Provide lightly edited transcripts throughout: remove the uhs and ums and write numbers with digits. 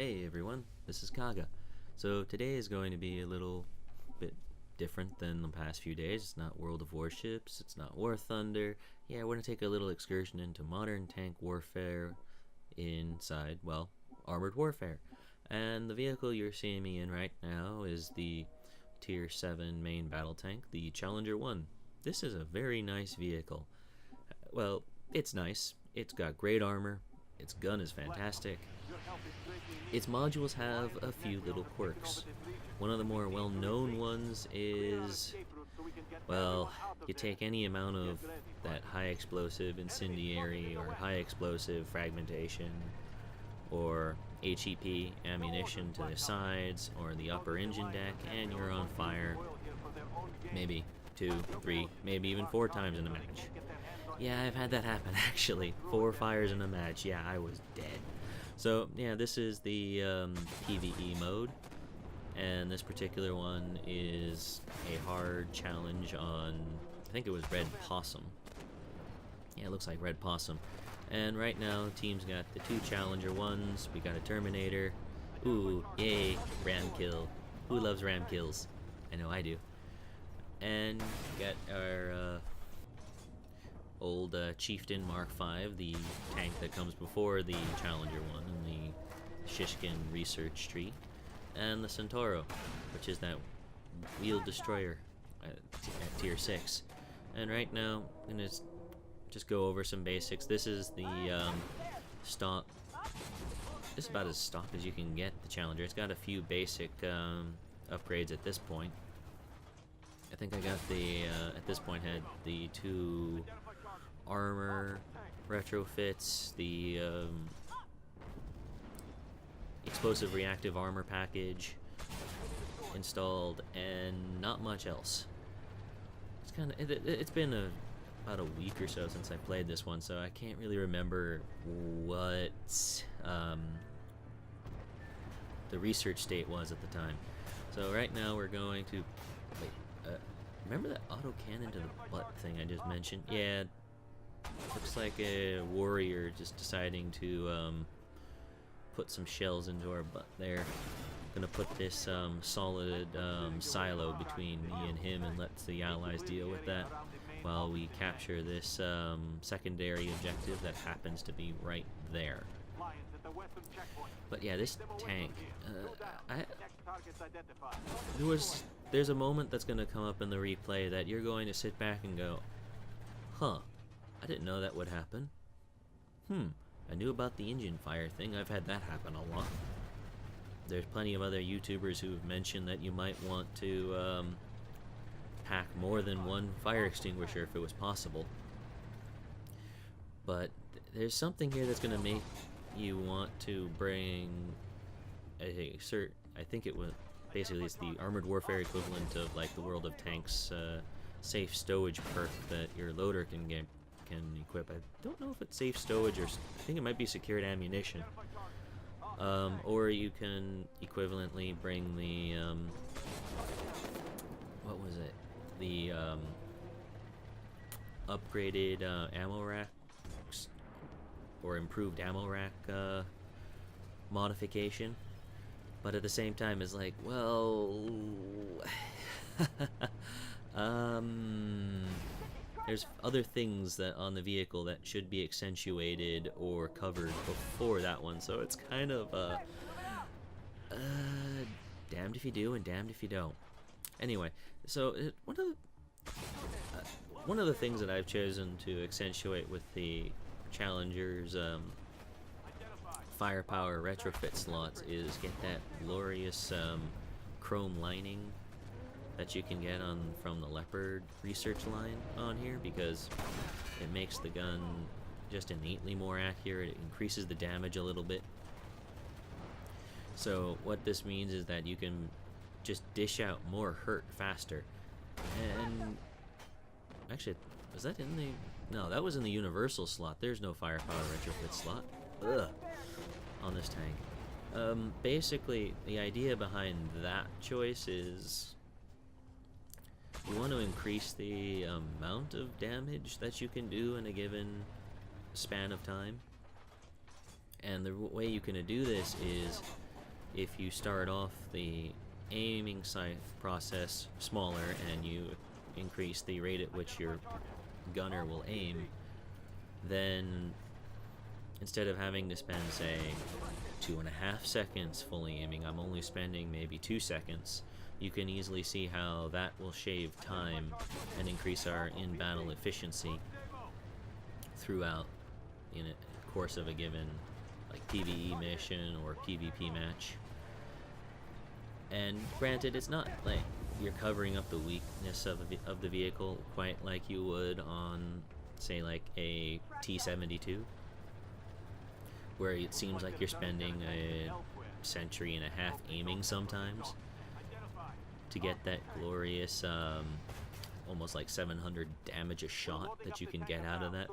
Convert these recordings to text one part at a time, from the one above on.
Hey everyone, this is Kaga. So today is going to be a little bit different than the past few days. It's not World of Warships, it's not War Thunder. Yeah, we're going to take a little excursion into modern tank warfare inside, well, armored warfare. And the vehicle you're seeing me in right now is the Tier 7 main battle tank, the Challenger 1. This is a very nice vehicle. Well, it's nice. It's got great armor. Its gun is fantastic. Its modules have a few little quirks. One of the more well-known ones is, well, you take any amount of that high explosive incendiary or high explosive fragmentation or HEP ammunition to the sides or the upper engine deck, and you're on fire maybe 2, 3, maybe even 4 times in a match. Yeah, I've had that happen actually. 4 fires in a match. Yeah, I was dead. So yeah, this is the PvE mode, and this particular one is a hard challenge on, I think it was Red Possum. Yeah, it looks like Red Possum. And right now, team's got the 2 Challenger 1s, we got a Terminator. Ooh, yay, ram kill. Who loves ram kills? I know I do. And we got our old Chieftain Mark V, the tank that comes before the Challenger 1 in the Shishkin research tree, and the Centauro, which is that wheeled destroyer at Tier 6. And right now, I'm going to just go over some basics. This is the stock. This is about as stock as you can get the Challenger. It's got a few basic upgrades at this point. I think I got the, at this point, had the 2 armor retrofits, the explosive reactive armor package installed, and not much else. It's kind of it's been about a week or so since I played this one, so I can't really remember what the research state was at the time. So right now we're going to wait. Remember that auto cannon to the butt thing I just mentioned? Yeah. Looks like a warrior just deciding to put some shells into our butt there. Gonna put this solid silo between me and him and let the allies deal with that while we capture this secondary objective that happens to be right there. But yeah, this tank, there's a moment that's gonna come up in the replay that you're going to sit back and go, huh, I didn't know that would happen. I knew about the engine fire thing. I've had that happen a lot. There's plenty of other YouTubers who've mentioned that you might want to pack more than 1 fire extinguisher if it was possible. But there's something here that's going to make you want to bring a cert. I think it was basically it's the armored warfare equivalent of like the World of Tanks safe stowage perk that your loader can equip. I don't know if it's safe stowage or I think it might be secured ammunition. Or you can equivalently bring the what was it? The upgraded ammo racks or improved ammo rack modification. But at the same time, it's like, well, there's other things that on the vehicle that should be accentuated or covered before that one, so it's kind of damned if you do and damned if you don't. Anyway, so one of the things that I've chosen to accentuate with the Challenger's firepower retrofit slots is get that glorious chrome lining that you can get from the Leopard research line on here, because it makes the gun just innately more accurate. It increases the damage a little bit. So what this means is that you can just dish out more hurt faster. And actually, was that in the... No, that was in the universal slot. There's no firepower retrofit slot. Ugh. On this tank. Basically, the idea behind that choice is you want to increase the amount of damage that you can do in a given span of time. And the way you can do this is if you start off the aiming sight process smaller and you increase the rate at which your gunner will aim, then instead of having to spend, say, 2.5 seconds fully aiming, I'm only spending maybe 2 seconds. You can easily see how that will shave time and increase our in-battle efficiency throughout in a course of a given like PvE mission or PvP match. And granted, it's not like you're covering up the weakness of the vehicle quite like you would on, say, like a T-72, where it seems like you're spending a century and a half aiming sometimes to get that glorious almost like 700 damage a shot that you can get out of that.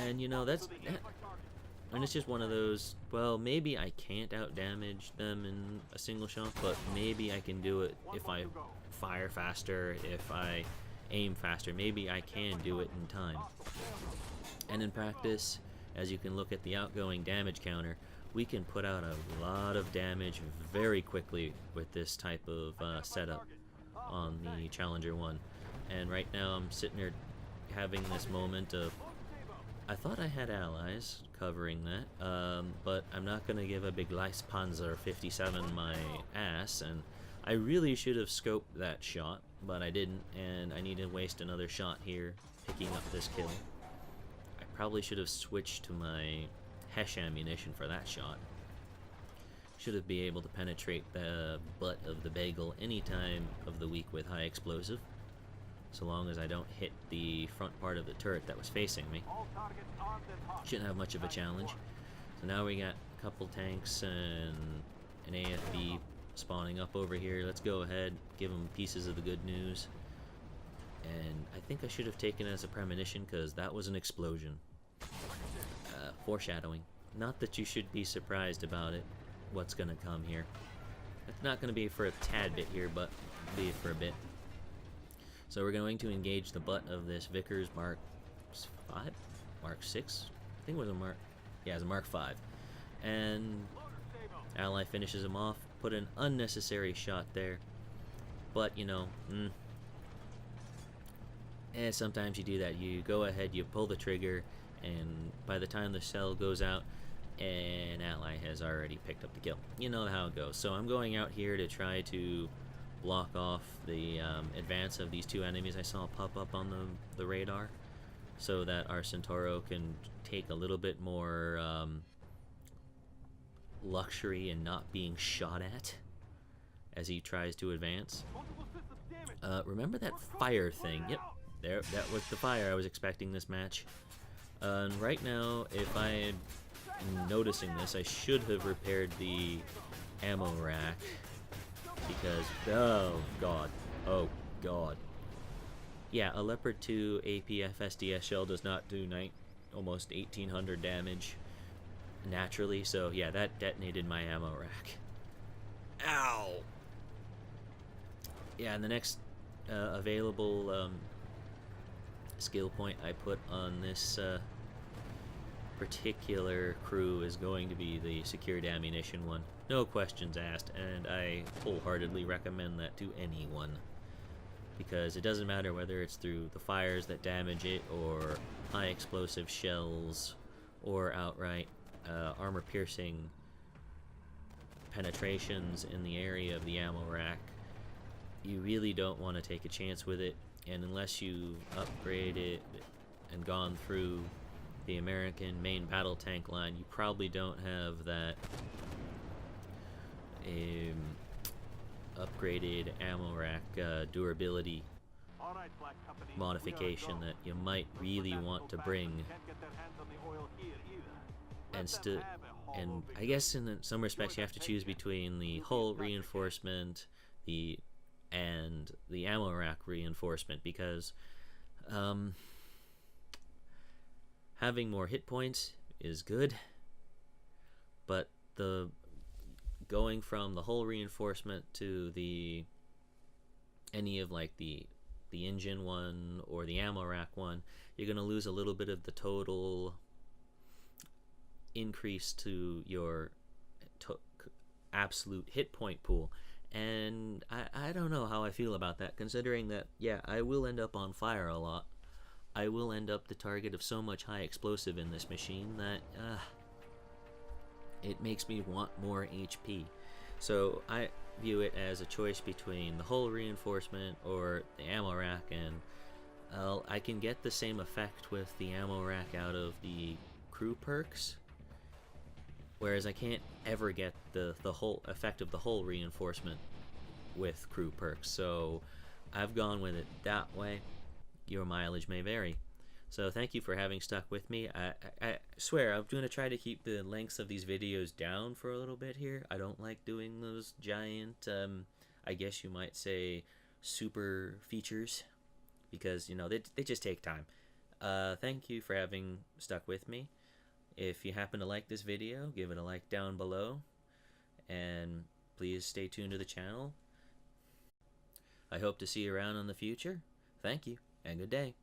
And you know, and it's just one of those, well, maybe I can't out damage them in a single shot, but maybe I can do it if I fire faster, if I aim faster. Maybe I can do it in time. And in practice, as you can look at the outgoing damage counter, we can put out a lot of damage very quickly with this type of setup on the Challenger 1. And right now I'm sitting here having this moment of, I thought I had allies covering that, but I'm not going to give a big Leistpanzer 57 my ass, and I really should have scoped that shot, but I didn't, and I need to waste another shot here picking up this kill. I probably should have switched to my Hesh ammunition for that shot. Should have been able to penetrate the butt of the bagel any time of the week with high explosive, so long as I don't hit the front part of the turret that was facing me. Shouldn't have much of a challenge. So now we got a couple tanks and an AFB spawning up over here. Let's go ahead, give them pieces of the good news. And I think I should have taken it as a premonition, because that was an explosion. Foreshadowing. Not that you should be surprised about it, what's gonna come here. It's not gonna be for a tad bit here, but be for a bit. So we're going to engage the butt of this Vickers Mark 5? Mark 6? I think it was a Mark... yeah, it was a Mark 5. And ally finishes him off, put an unnecessary shot there. But, you know, and sometimes you do that. You go ahead, you pull the trigger, and by the time the shell goes out, an ally has already picked up the kill. You know how it goes. So I'm going out here to try to block off the advance of these two enemies I saw pop up on the radar, so that our Centauro can take a little bit more luxury in not being shot at as he tries to advance. Remember that fire thing? Yep, there, that was the fire I was expecting this match. And right now, if I'm noticing this, I should have repaired the ammo rack, because, oh god. Yeah, a Leopard 2 APF SDS shell does not do almost 1800 damage naturally, so yeah, that detonated my ammo rack. Ow! Yeah, and the next available skill point I put on this particular crew is going to be the secured ammunition one. No questions asked, and I wholeheartedly recommend that to anyone, because it doesn't matter whether it's through the fires that damage it, or high explosive shells, or outright armor-piercing penetrations in the area of the ammo rack. You really don't want to take a chance with it, and unless you've upgraded and gone through the American main battle tank line, you probably don't have that upgraded ammo rack durability modification that you might really want to bring. And I guess in some respects you have to choose between the hull reinforcement and the ammo rack reinforcement, because having more hit points is good, but the going from the hull reinforcement to any of like the engine one or the ammo rack one, you're going to lose a little bit of the total increase to your to- absolute hit point pool. And I don't know how I feel about that, considering that, yeah, I will end up on fire a lot. I will end up the target of so much high explosive in this machine that it makes me want more HP. So I view it as a choice between the hull reinforcement or the ammo rack, and I can get the same effect with the ammo rack out of the crew perks, whereas I can't ever get the whole effect of the hull reinforcement with crew perks. So I've gone with it that way. Your mileage may vary. So thank you for having stuck with me. I swear I'm going to try to keep the lengths of these videos down for a little bit here. I don't like doing those giant, I guess you might say, super features, because, you know, they just take time. Thank you for having stuck with me. If you happen to like this video, give it a like down below, and please stay tuned to the channel. I hope to see you around in the future. Thank you, and good day.